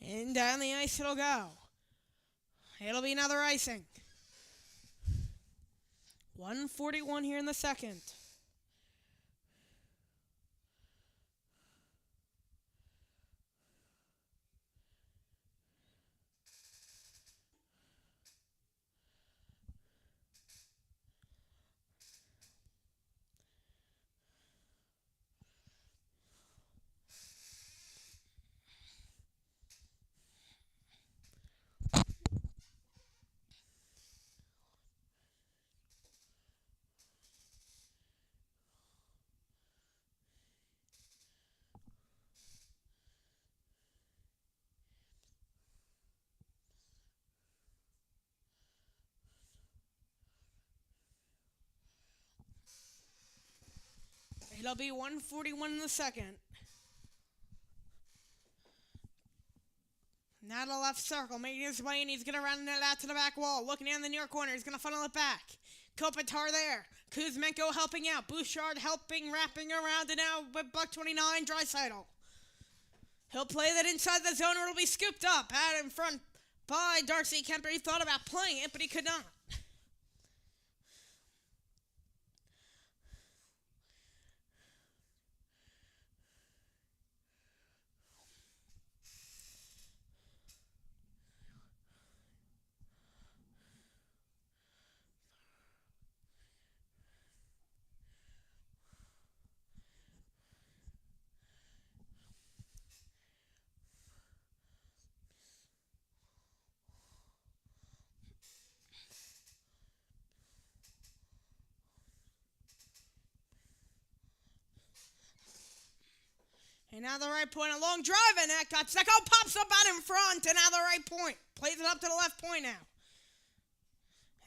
[SPEAKER 1] And down the ice it'll go. It'll be another icing. 1:41 here in the second. It'll be 1:41 in the second. Now to the left circle, making his way, and he's going to run it out to the back wall. Looking in the near corner, he's going to funnel it back. Kopitar there. Kuzmenko helping out. Bouchard helping, wrapping around, and now with Buck 29, Draisaitl. He'll play that inside the zone, or it'll be scooped up out in front by Darcy Kemper. He thought about playing it, but he could not. And now the right point, a long drive, and that got Secco pops up out in front, and now the right point. Plays it up to the left point now.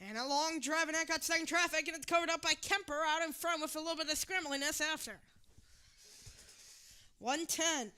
[SPEAKER 1] And a long drive, and that got second traffic, and it's covered up by Kemper out in front with a little bit of scribbliness after. 1:10.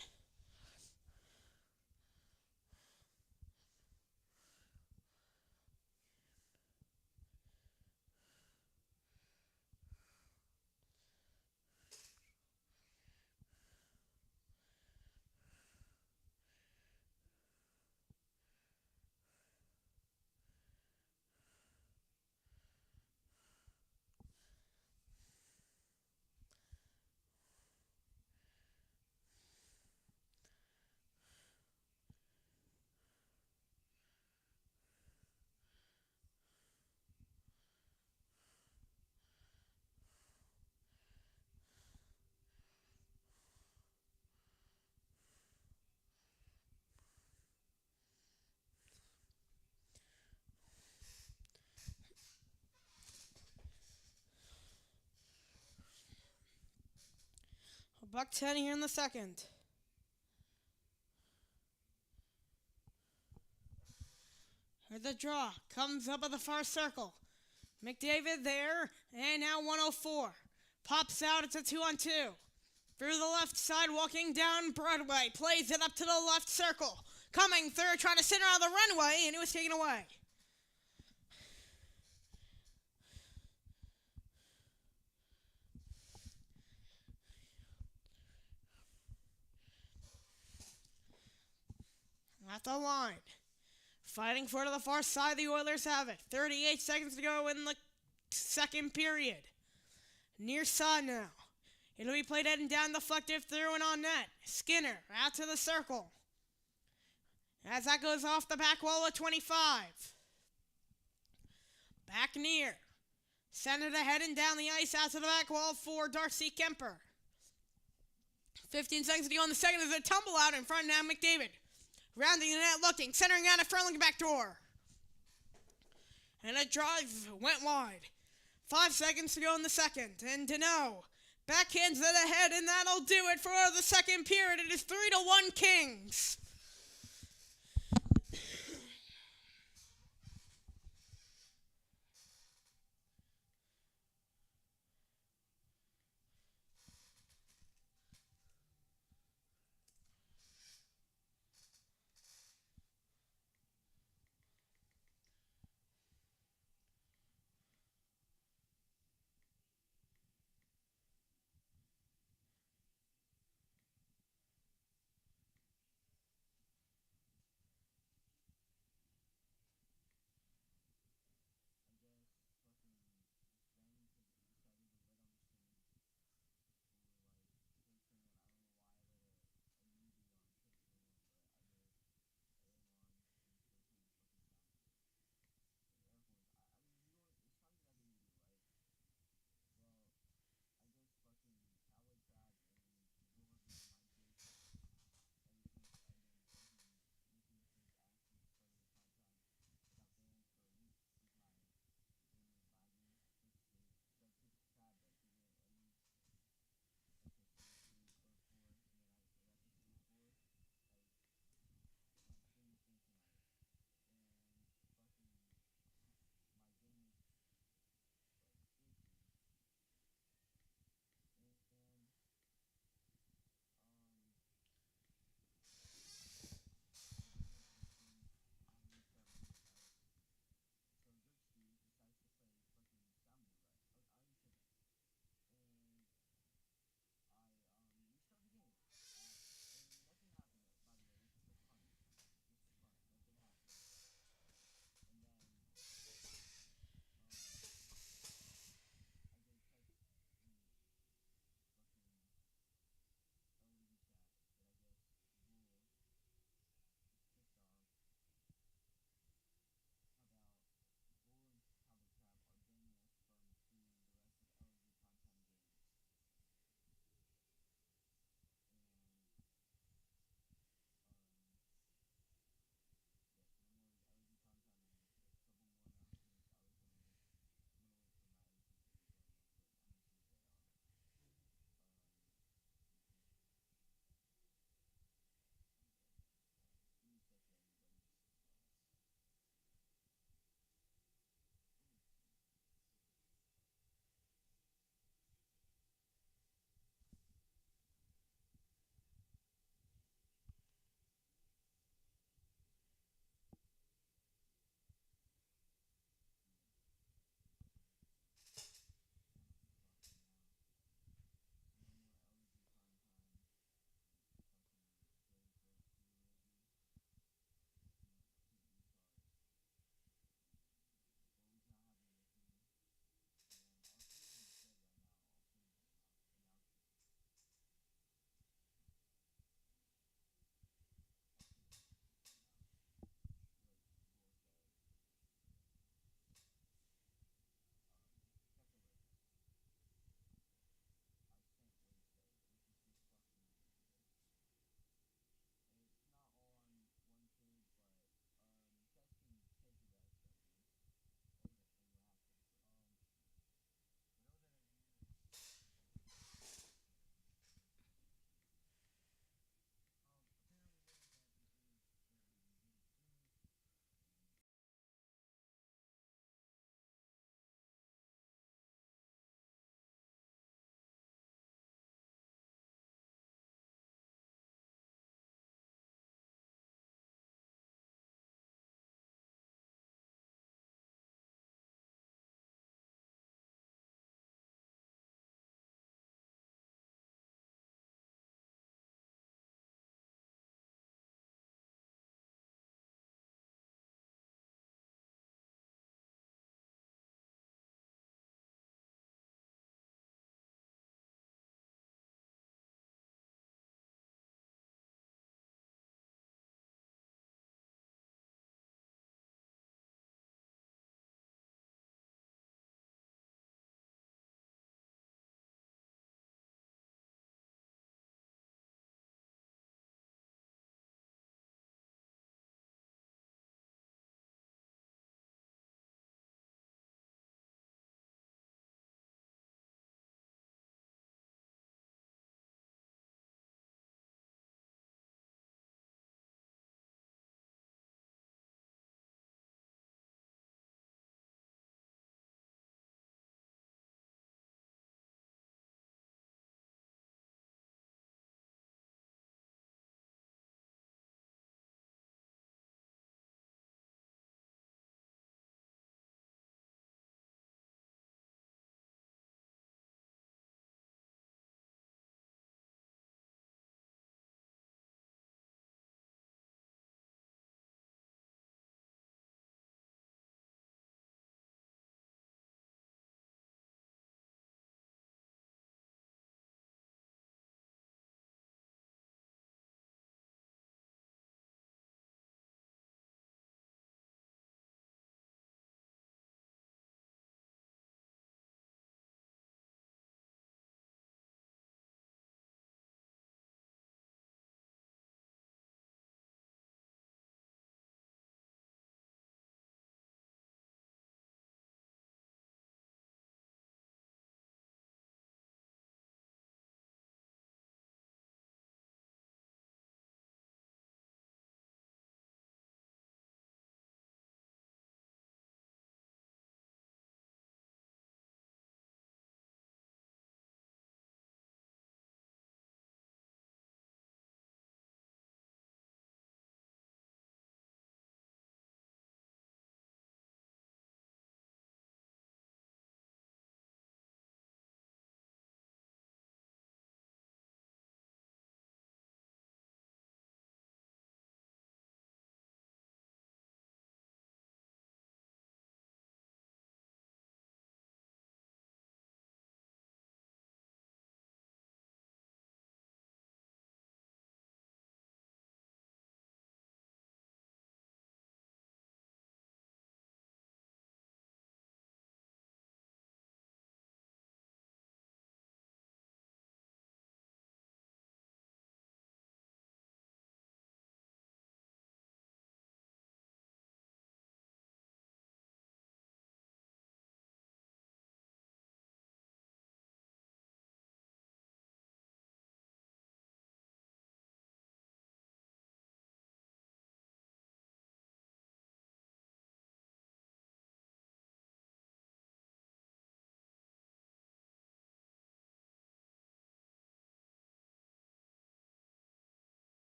[SPEAKER 1] $1:10 here in the second. Here's the draw. Comes up at the far circle. McDavid there. And now 104. Pops out. It's a 2-on-2. Through the left side, walking down Broadway. Plays it up to the left circle. Coming through, trying to center on the runway, and it was taken away. At the line. Fighting for it to the far side, the Oilers have it. 38 seconds to go in the second period. Near side now. It'll be played heading down, deflected through and on net. Skinner out to the circle. As that goes off the back wall of 25. Back near. Send it ahead and down the ice out to the back wall for Darcy Kemper. 15 seconds to go in the second. There's a tumble out in front now, McDavid. Rounding the net, looking, centering out in front, looking back door. And a drive went wide. 5 seconds to go in the second. And Deneau backhands it ahead, and that'll do it for the second period. It is 3-1 Kings.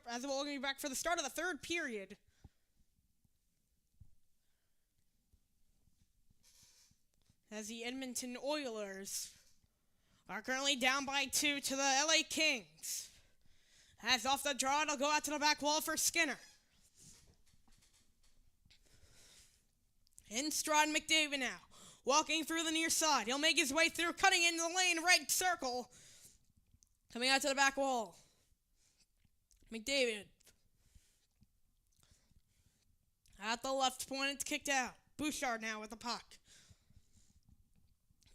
[SPEAKER 1] as we'll be back for the start of the third period. As the Edmonton Oilers are currently down by 2 to the LA Kings. As off the draw, it'll go out to the back wall for Skinner. In stride McDavid now. Walking through the near side. He'll make his way through, cutting into the lane, right circle. Coming out to the back wall. McDavid. At the left point, it's kicked out. Bouchard now with the puck.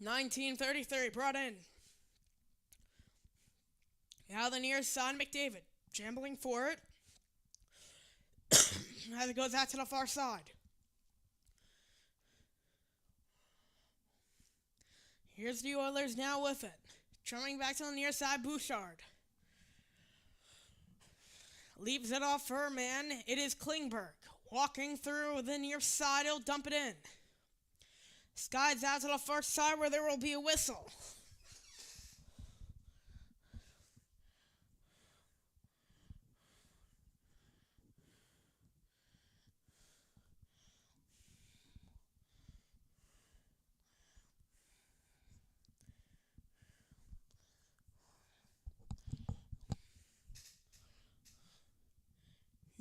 [SPEAKER 1] 19:33 brought in. Now the near side, McDavid. Jambling for it. As it goes out to the far side. Here's the Oilers now with it. Coming back to the near side, Bouchard. Leaves it off for a man. It is Klingberg. Walking through the near side, he'll dump it in. Skies out to the far side where there will be a whistle.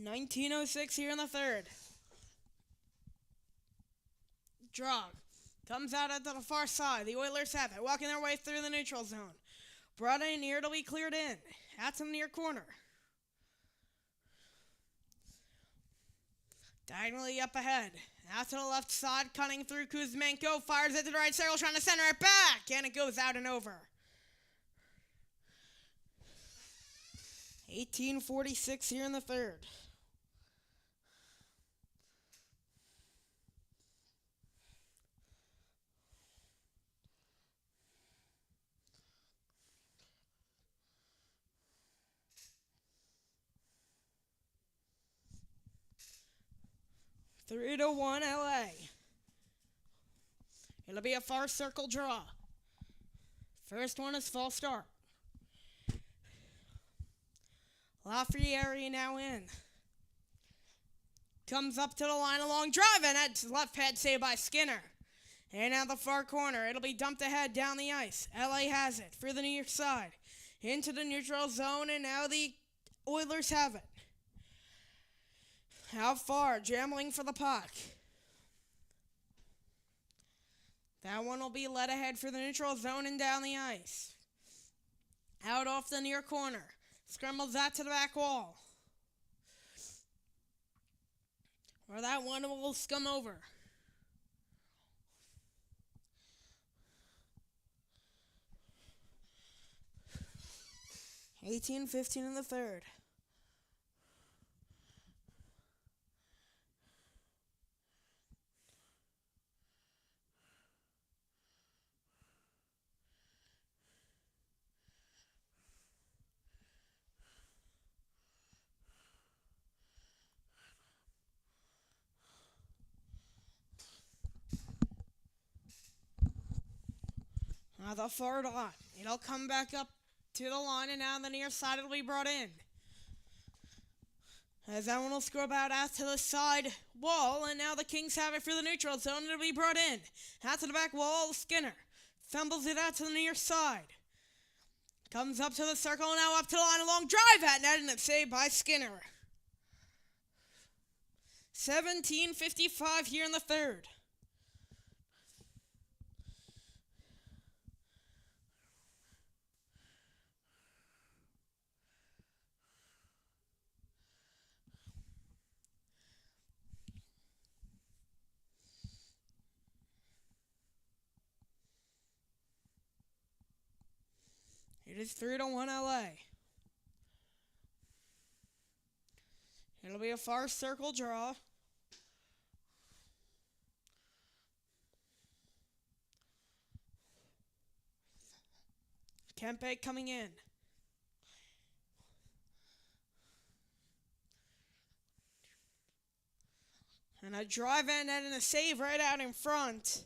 [SPEAKER 1] .1906 here in the third. Draw. Comes out to the far side. The Oilers have it. Walking their way through the neutral zone. Brought in here to be cleared in. Out to the near corner. Diagonally up ahead. Out to the left side. Cutting through Kuzmenko. Fires it to the right circle. Trying to center it back. And it goes out and over. 18:46 here in the third. Three to 1 LA. It'll be a far circle draw. First one is false start. Lafreniere now in. Comes up to the line, a long drive, and that's left pad saved by Skinner. And out the far corner, it'll be dumped ahead down the ice. LA has it for the near side. Into the neutral zone, and now the Oilers have it. How far? Jambling for the puck. That one will be led ahead for the neutral zone and down the ice. Out off the near corner. Scrambles that to the back wall. Where that one will scum over. 18-15 in the third. Now the far dot. It'll come back up to the line, and now on the near side it'll be brought in. As that one will scrub out to the side wall, and now the Kings have it for the neutral zone. It'll be brought in. Out to the back wall, Skinner. Fumbles it out to the near side. Comes up to the circle, now up to the line. A long drive at net, and it's saved by Skinner. 17:55 here in the third. It is 3-1 LA. It'll be a far circle draw. Kempe coming in. And a drive in and a save right out in front.